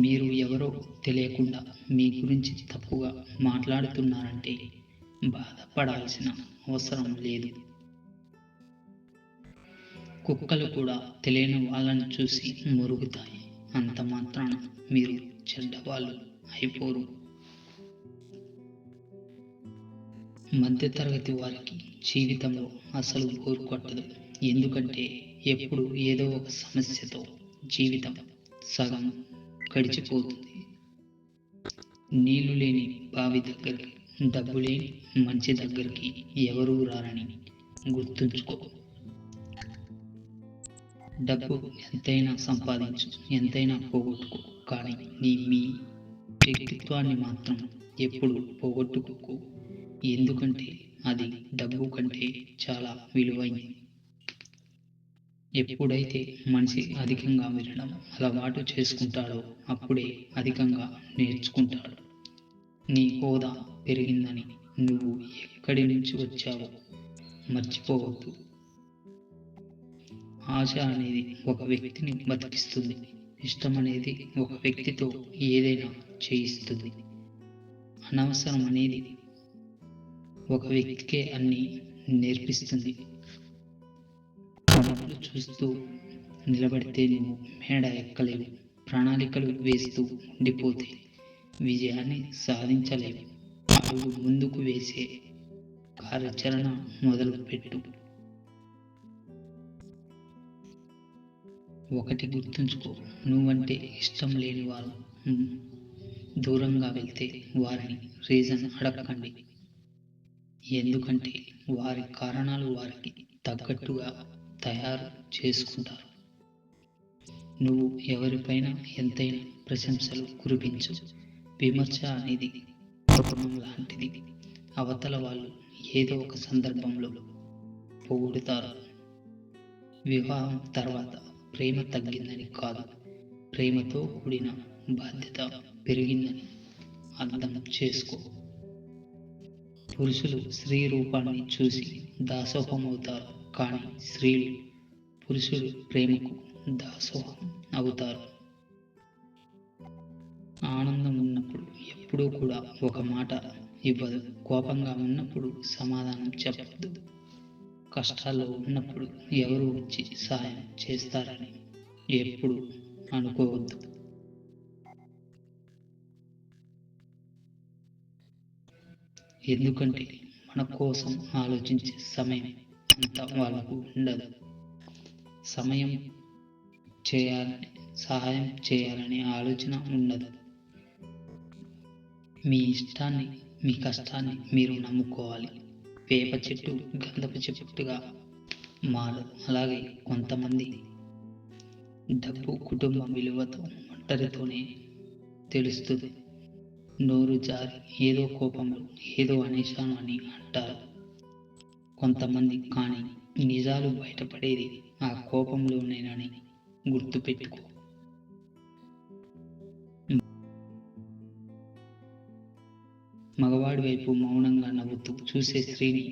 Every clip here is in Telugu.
మీరు ఎవరో తెలియకుండా మీ గురించి తప్పుగా మాట్లాడుతున్నారంటే బాధపడాల్సిన అవసరం లేదు. కుక్కలు కూడా తెలియని వాళ్ళని చూసి మురుగుతాయి. అంత మాత్రాన మీరు చెడ్డవాళ్ళు అయిపోరు. మధ్యతరగతి వారికి జీవితంలో అసలు బోరు కొట్టదు. ఎందుకంటే ఎప్పుడు ఏదో ఒక సమస్యతో జీవితం సగం గడిచిపోతుంది. నీళ్లు లేని బావి దగ్గరికి, డబ్బు లేని మంచి దగ్గరికి ఎవరూ రారని గుర్తుంచుకో. డబ్బు ఎంతైనా సంపాదించు, ఎంతైనా పోగొట్టుకో, కానీ మీ వ్యక్తిత్వాన్ని మాత్రం ఎప్పుడు పోగొట్టుకోకు. ఎందుకంటే అది డబ్బు కంటే చాలా విలువైంది. ఎప్పుడైతే మనిషి అధికంగా వినడం అలవాటు చేసుకుంటాడో అప్పుడే అధికంగా నేర్చుకుంటాడు. నీ హోదా పెరిగిందని నువ్వు ఎక్కడి నుంచి వచ్చావో మర్చిపోవద్దు. ఆశ అనేది ఒక వ్యక్తిని బతికిస్తుంది. ఇష్టం అనేది ఒక వ్యక్తితో ఏదైనా చేయిస్తుంది. అనవసరం అనేది ఒక వ్యక్తికే అన్ని నేర్పిస్తుంది. కళ్ళు చూస్తూ నిలబడితే నువ్వు మేడ ఎక్కలేవు. ప్రణాళికలు వేస్తూ ఉండిపోతే విజయాన్ని సాధించలేవు. అడుగు ముందుకు వేసే కార్యాచరణ మొదలు పెట్టు. ఒకటి గుర్తుంచుకో, నువ్వంటే ఇష్టం లేని వాళ్ళు దూరంగా వెళ్తే వారిని రీజన్ అడగకండి. ఎందుకంటే వారి కారణాలు వారికి తగ్గట్టుగా తయారు చేసుకుంటారు. నువ్వు ఎవరిపైన ఎంతైనా ప్రశంసలు కురిపించు. విమర్శ అనేది కుటుంబం లాంటిది. అవతల వాళ్ళు ఏదో ఒక సందర్భంలో పొగుడుతారు. వివాహం తర్వాత ప్రేమ తగ్గిందని కాదు, ప్రేమతో కూడిన బాధ్యత పెరిగిందని అర్థం చేసుకో. పురుషులు స్త్రీ రూపాన్ని చూసి దాసోహమవుతారు, కానీ స్త్రీలు పురుషుడు ప్రేమకు దాసోహం అవుతారు. ఆనందం ఉన్నప్పుడు ఎప్పుడూ కూడా ఒక మాట ఇవ్వదు. కోపంగా ఉన్నప్పుడు సమాధానం చెప్పద్దు. కష్టాల్లో ఉన్నప్పుడు ఎవరు వచ్చి సహాయం చేస్తారని ఎప్పుడు అనుకోవద్దు. ఎందుకంటే మన కోసం ఆలోచించే సమయం అంతా వాళ్ళకు ఉండదు. సహాయం చేయాలనే ఆలోచన ఉండదు. మీ ఇష్టాన్ని, మీ కష్టాన్ని మీరు నమ్ముకోవాలి. వేప చెట్టు గంధపు చెట్టుగా మారదు. అలాగే కొంతమంది డబ్బు కుటుంబం విలువతో ఒంటరితోనే తెలుస్తుంది. నోరు జారి ఏదో కోపంలో ఏదో అనేశాను అని అంటారు కొంతమంది, కానీ నిజాలు బయటపడేది ఆ కోపంలోనేనని గుర్తుపెట్టుకో. మగవాడి వైపు మౌనంగా నవ్వుతూ చూసే స్త్రీని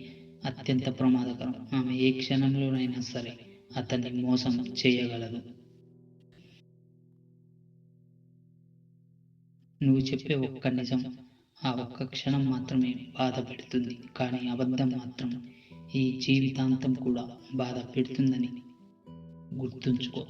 అత్యంత ప్రమాదకరం. ఆమె ఏ క్షణంలోనైనా సరే అతన్ని మోసం చేయగలదు. నువ్వు చెప్పే ఒక్క నిజం ఆ ఒక్క క్షణం మాత్రమే బాధ పెడుతుంది, కానీ అబద్ధం మాత్రం ఈ జీవితాంతం కూడా బాధ పెడుతుందని గుర్తుంచుకో.